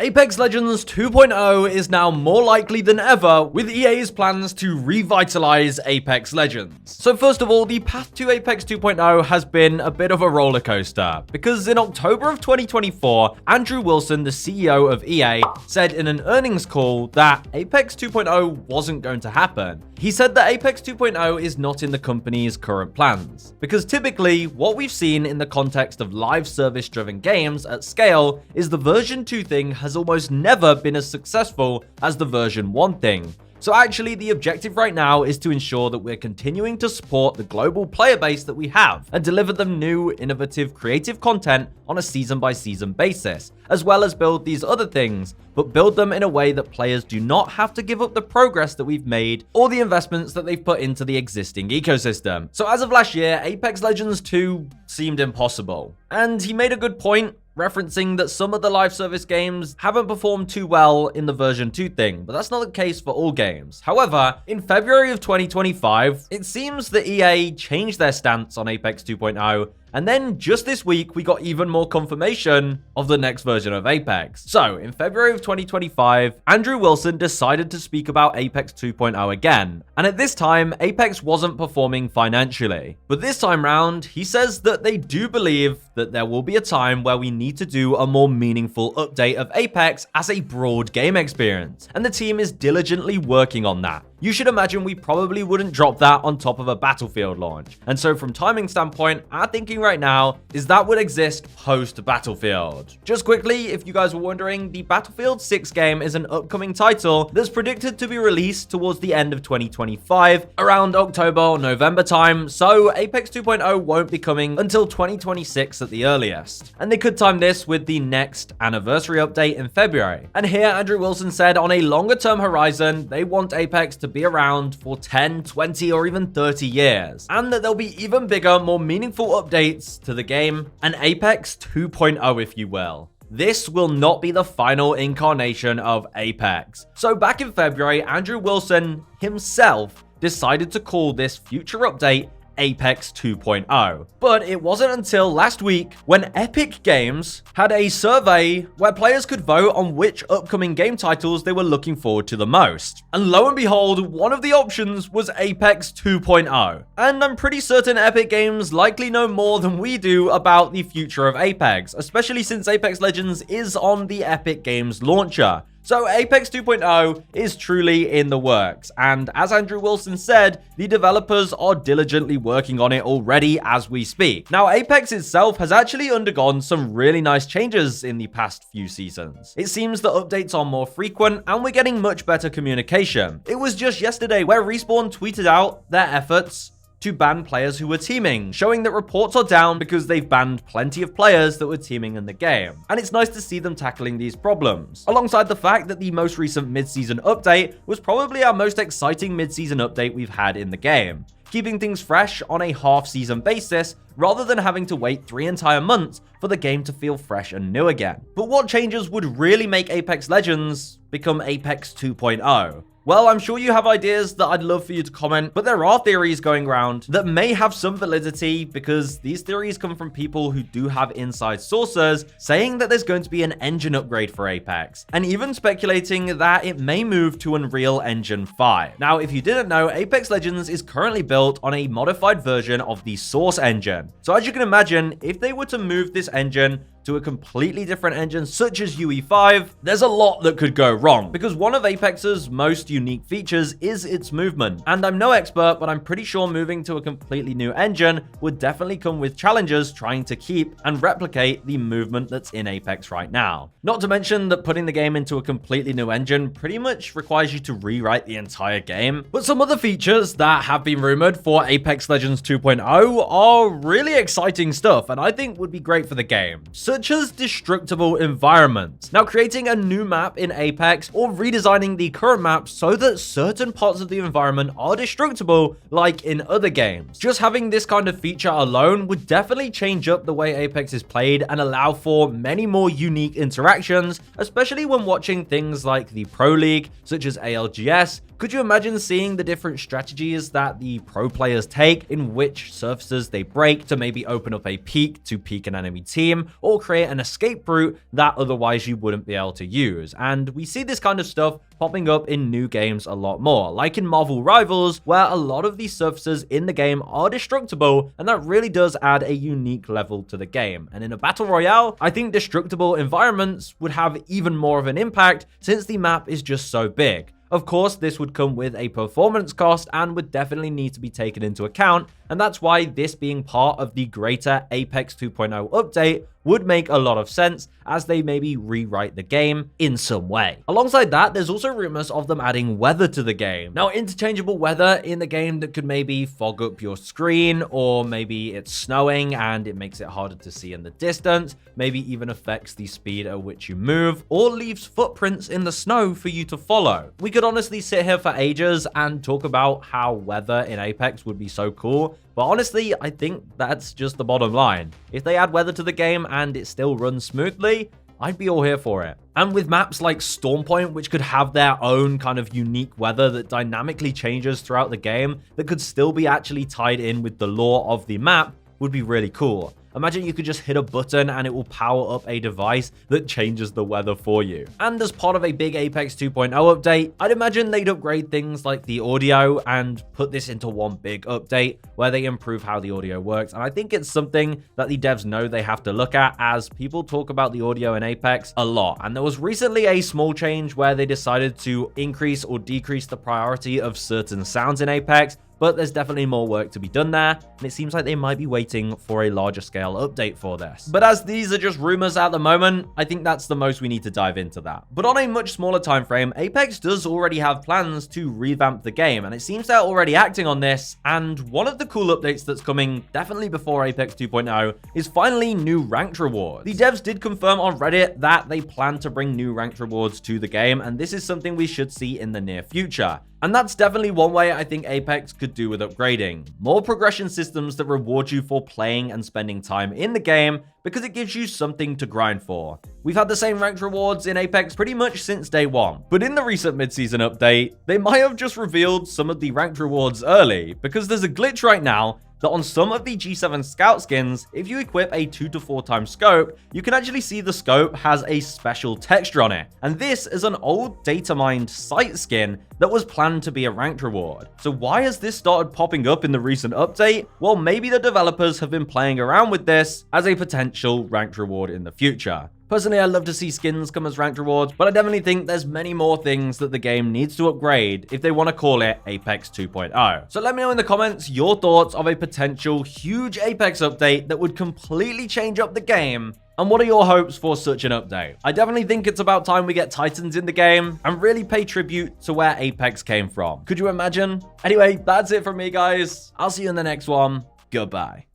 Apex Legends 2.0 is now more likely than ever, with EA's plans to revitalize Apex Legends. So first of all, the path to Apex 2.0 has been a bit of a roller coaster, because in October of 2024, Andrew Wilson, the CEO of EA, said in an earnings call that Apex 2.0 wasn't going to happen. He said that Apex 2.0 is not in the company's current plans, because typically what we've seen in the context of live service-driven games at scale is the version 2 thing has almost never been as successful as the version 1 thing. So actually, the objective right now is to ensure that we're continuing to support the global player base that we have and deliver them new, innovative, creative content on a season-by-season basis, as well as build these other things, but build them in a way that players do not have to give up the progress that we've made or the investments that they've put into the existing ecosystem. So as of last year, Apex Legends 2 seemed impossible. And he made a good point, referencing that some of the live service games haven't performed too well in the version 2 thing, but that's not the case for all games. However, in February of 2025, it seems that EA changed their stance on Apex 2.0, and then just this week, we got even more confirmation of the next version of Apex. So in February of 2025, Andrew Wilson decided to speak about Apex 2.0 again. And at this time, Apex wasn't performing financially. But this time round, he says that they do believe that there will be a time where we need to do a more meaningful update of Apex as a broad game experience. And the team is diligently working on that. You should imagine we probably wouldn't drop that on top of a Battlefield launch. And so from timing standpoint, our thinking right now is that would exist post-Battlefield. Just quickly, if you guys were wondering, the Battlefield 6 game is an upcoming title that's predicted to be released towards the end of 2025, around October or November time, so Apex 2.0 won't be coming until 2026 at the earliest. And they could time this with the next anniversary update in February. And here, Andrew Wilson said on a longer-term horizon, they want Apex to be around for 10, 20, or even 30 years, and that there'll be even bigger, more meaningful updates to the game, an Apex 2.0 if you will. This will not be the final incarnation of Apex. So back in February, Andrew Wilson himself decided to call this future update Apex 2.0. But it wasn't until last week when Epic Games had a survey where players could vote on which upcoming game titles they were looking forward to the most. And lo and behold, one of the options was Apex 2.0. And I'm pretty certain Epic Games likely know more than we do about the future of Apex, especially since Apex Legends is on the Epic Games launcher. So Apex 2.0 is truly in the works, and as Andrew Wilson said, the developers are diligently working on it already as we speak. Now, Apex itself has actually undergone some really nice changes in the past few seasons. It seems that updates are more frequent, and we're getting much better communication. It was just yesterday where Respawn tweeted out their efforts to ban players who were teaming, showing that reports are down because they've banned plenty of players that were teaming in the game. And it's nice to see them tackling these problems, alongside the fact that the most recent mid-season update was probably our most exciting mid-season update we've had in the game, keeping things fresh on a half-season basis rather than having to wait 3 entire months for the game to feel fresh and new again. But what changes would really make Apex Legends become Apex 2.0? Well, I'm sure you have ideas that I'd love for you to comment, but there are theories going around that may have some validity because these theories come from people who do have inside sources saying that there's going to be an engine upgrade for Apex, and even speculating that it may move to Unreal Engine 5. Now, if you didn't know, Apex Legends is currently built on a modified version of the Source engine. So as you can imagine, if they were to move this engine to a completely different engine such as UE5, there's a lot that could go wrong, because one of Apex's most unique features is its movement. And I'm no expert, but I'm pretty sure moving to a completely new engine would definitely come with challenges trying to keep and replicate the movement that's in Apex right now. Not to mention that putting the game into a completely new engine pretty much requires you to rewrite the entire game. But some other features that have been rumored for Apex Legends 2.0 are really exciting stuff, and I think would be great for the game, such as Destructible Environments. Now, creating a new map in Apex or redesigning the current map so that certain parts of the environment are destructible like in other games. Just having this kind of feature alone would definitely change up the way Apex is played and allow for many more unique interactions, especially when watching things like the Pro League, such as ALGS, Could you imagine seeing the different strategies that the pro players take in which surfaces they break to maybe open up a peek to peek an enemy team or create an escape route that otherwise you wouldn't be able to use? And we see this kind of stuff popping up in new games a lot more, like in Marvel Rivals, where a lot of these surfaces in the game are destructible, and that really does add a unique level to the game. And in a battle royale, I think Destructible Environments would have even more of an impact since the map is just so big. Of course, this would come with a performance cost and would definitely need to be taken into account, and that's why this being part of the greater Apex 2.0 update would make a lot of sense as they maybe rewrite the game in some way. Alongside that, there's also rumors of them adding weather to the game. Now, interchangeable weather in the game that could maybe fog up your screen, or maybe it's snowing and it makes it harder to see in the distance, maybe even affects the speed at which you move, or leaves footprints in the snow for you to follow. We could honestly sit here for ages and talk about how weather in Apex would be so cool, but honestly, I think that's just the bottom line. If they add weather to the game and it still runs smoothly, I'd be all here for it. And with maps like Stormpoint, which could have their own kind of unique weather that dynamically changes throughout the game, that could still be actually tied in with the lore of the map, would be really cool. Imagine you could just hit a button and it will power up a device that changes the weather for you. And as part of a big Apex 2.0 update, I'd imagine they'd upgrade things like the audio and put this into one big update where they improve how the audio works. And I think it's something that the devs know they have to look at, as people talk about the audio in Apex a lot. And there was recently a small change where they decided to increase or decrease the priority of certain sounds in Apex, but there's definitely more work to be done there, and it seems like they might be waiting for a larger scale update for this. But as these are just rumors at the moment, I think that's the most we need to dive into that. But on a much smaller time frame, Apex does already have plans to revamp the game, and it seems they're already acting on this, and one of the cool updates that's coming definitely before Apex 2.0 is finally new ranked rewards. The devs did confirm on Reddit that they plan to bring new ranked rewards to the game, and this is something we should see in the near future. And that's definitely one way I think Apex could do with upgrading. More progression systems that reward you for playing and spending time in the game, because it gives you something to grind for. We've had the same ranked rewards in Apex pretty much since day one, but in the recent mid-season update, they might have just revealed some of the ranked rewards early, because there's a glitch right now that on some of the G7 scout skins, if you equip a 2 to 4 times scope, you can actually see the scope has a special texture on it. And this is an old data mined sight skin that was planned to be a ranked reward. So why has this started popping up in the recent update? Well, maybe the developers have been playing around with this as a potential ranked reward in the future. Personally, I'd love to see skins come as ranked rewards, but I definitely think there's many more things that the game needs to upgrade if they want to call it Apex 2.0. So let me know in the comments your thoughts of a potential huge Apex update that would completely change up the game. And what are your hopes for such an update? I definitely think it's about time we get Titans in the game and really pay tribute to where Apex came from. Could you imagine? Anyway, that's it from me, guys. I'll see you in the next one. Goodbye.